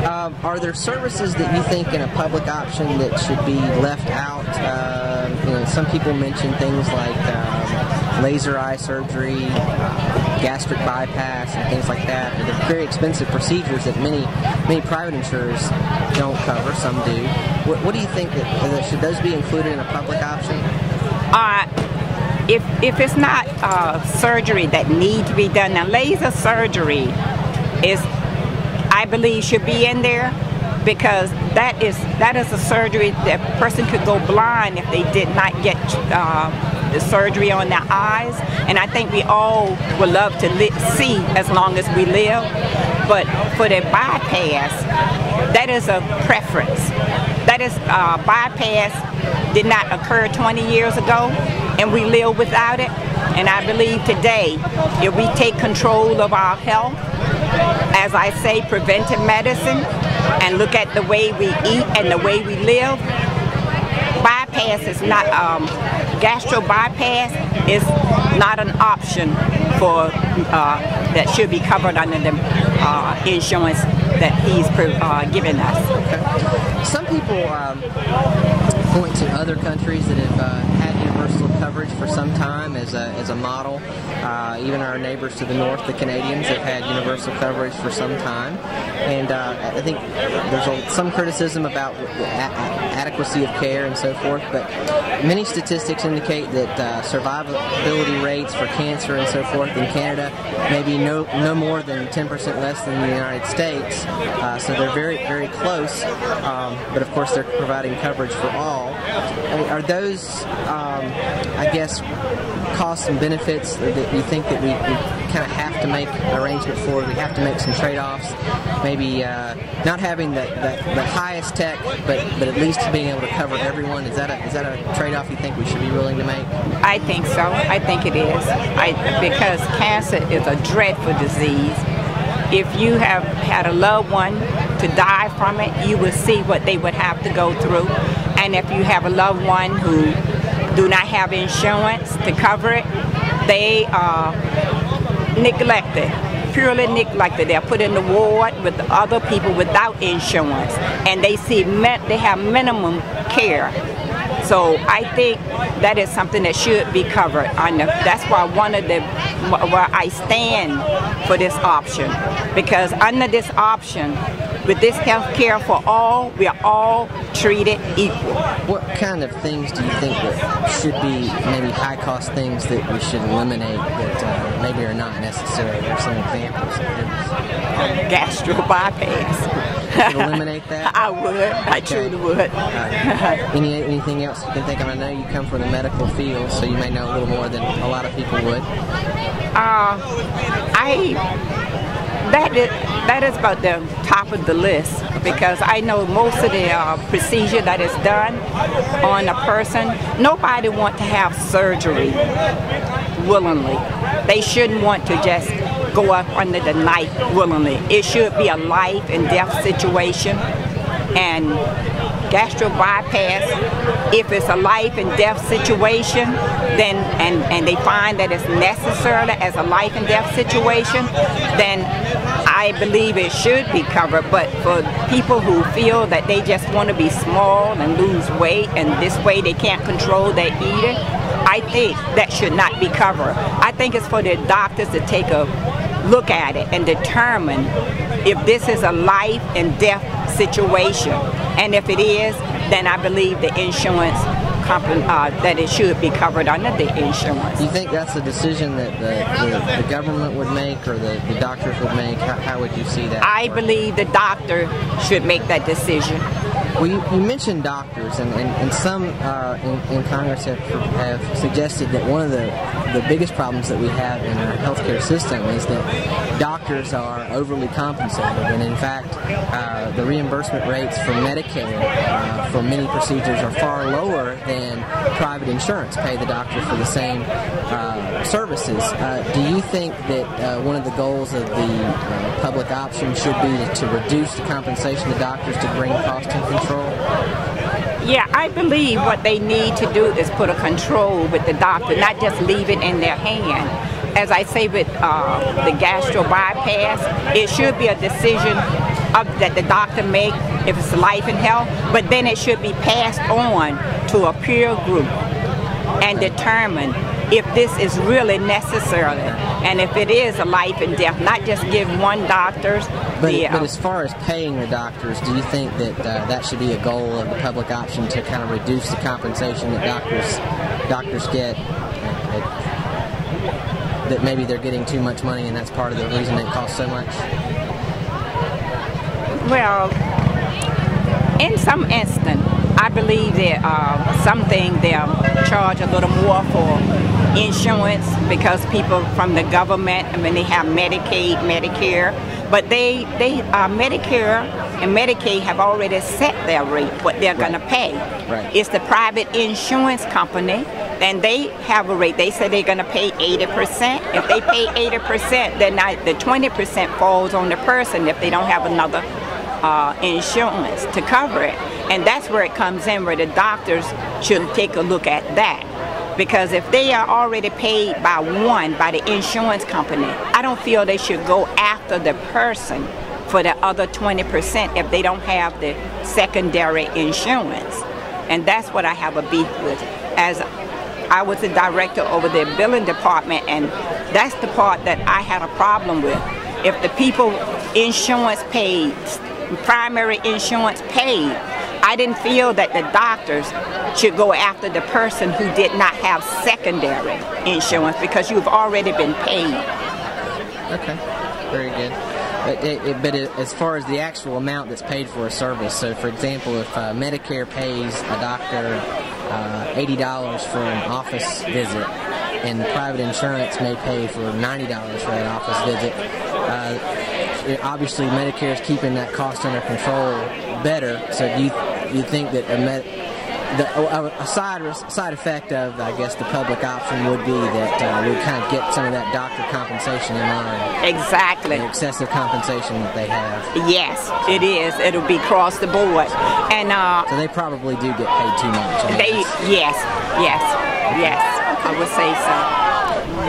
Are there services that you think in a public option that should be left out? Some people mention things like laser eye surgery, gastric bypass, and things like that. They're very expensive procedures that many private insurers don't cover. Some do. What do you think that should those be included in a public option? If it's not surgery that need to be done, now laser surgery I believe should be in there, because that is a surgery that a person could go blind if they did not get the surgery on their eyes. And I think we all would love to see as long as we live. But for the bypass, that is a preference. That is bypass did not occur 20 years ago, and we live without it. And I believe today, if we take control of our health, as I say, preventive medicine, and look at the way we eat and the way we live, bypass is not, gastro bypass is not an option for, that should be covered under the insurance that he's giving us. Okay. Some people point to other countries that have had universal coverage for some time as a model. Even our neighbors to the north, the Canadians, have had universal coverage for some time. And I think there's some criticism about the adequacy of care and so forth, but many statistics indicate that survivability rates for cancer and so forth in Canada may be no more than 10% less than the United States. So they're very, very close, but of course they're providing coverage for all. Are those, I guess, costs and benefits that you think that we kind of have to make arrangements for? We have to make some trade-offs, maybe not having the highest tech, but at least being able to cover everyone. Is that a trade-off you think we should be willing to make? I think so. I think it is. Because cancer is a dreadful disease. If you have had a loved one to die from it, you will see what they would have to go through. And if you have a loved one who do not have insurance to cover it, they are neglected, purely neglected. They're put in the ward with the other people without insurance, and they have minimum care. So I think that is something that should be covered. That's why where I stand for this option, because under this option, with this health care for all, we are all treated equal. What kind of things do you think that should be maybe high-cost things that we should eliminate that maybe are not necessary? There are some examples of this. Gastro bypass. Should eliminate that? I would. I truly would. Anything else you can think of? I know you come from the medical field, so you may know a little more than a lot of people would. That is about the top of the list, because I know most of the procedure that is done on a person, nobody wants to have surgery willingly. They shouldn't want to just go up under the knife willingly. It should be a life and death situation. And gastro bypass, if it's a life and death situation, then and they find that it's necessary as a life and death situation, then I believe it should be covered. But for people who feel that they just want to be small and lose weight, and this way they can't control their eating, I think that should not be covered. I think it's for the doctors to take a look at it and determine if this is a life and death situation. And if it is, then I believe the insurance company, that it should be covered under the insurance. Do you think that's a decision that the government would make, or the doctors would make? How would you see that? I believe the doctor should make that decision. Well, you mentioned doctors, and some in Congress have suggested that one of the biggest problems that we have in our healthcare system is that doctors are overly compensated, and in fact, the reimbursement rates for Medicare for many procedures are far lower than private insurance pay the doctor for the same services. Do you think that one of the goals of the public option should be to reduce the compensation to doctors to bring cost in control? Yeah, I believe what they need to do is put a control with the doctor, not just leave it in their hand. As I say with the gastro bypass, it should be a decision that the doctor make if it's life and health, but then it should be passed on to a peer group and determine if this is really necessary, and if it is a life and death, not just give one doctor's. But as far as paying the doctors, do you think that that should be a goal of the public option, to kind of reduce the compensation that doctors get? That maybe they're getting too much money, and that's part of the reason it costs so much? Well, in some instance, I believe that something they'll charge a little more for insurance, because people from the government, I mean, they have Medicaid, Medicare, but Medicare and Medicaid have already set their rate, what they're going to pay. Right. It's the private insurance company, and they have a rate. They say they're going to pay 80%. If they pay 80%, then the 20% falls on the person if they don't have another insurance to cover it. And that's where it comes in, where the doctors should take a look at that. Because if they are already paid by the insurance company, I don't feel they should go after the person for the other 20% if they don't have the secondary insurance. And that's what I have a beef with. As I was the director over the billing department, and that's the part that I had a problem with. If the people insurance paid, primary insurance paid, I didn't feel that the doctors should go after the person who did not have secondary insurance, because you've already been paid. Okay, very good. But as far as the actual amount that's paid for a service, so for example, if Medicare pays a doctor $80 for an office visit, and the private insurance may pay for $90 for that office visit, obviously Medicare is keeping that cost under control better. So do you think that a side effect of, I guess, the public option would be that we kind of get some of that doctor compensation in line? Exactly. The excessive compensation that they have. Yes, it is. It'll be across the board. And so they probably do get paid too much. Yes, I would say so.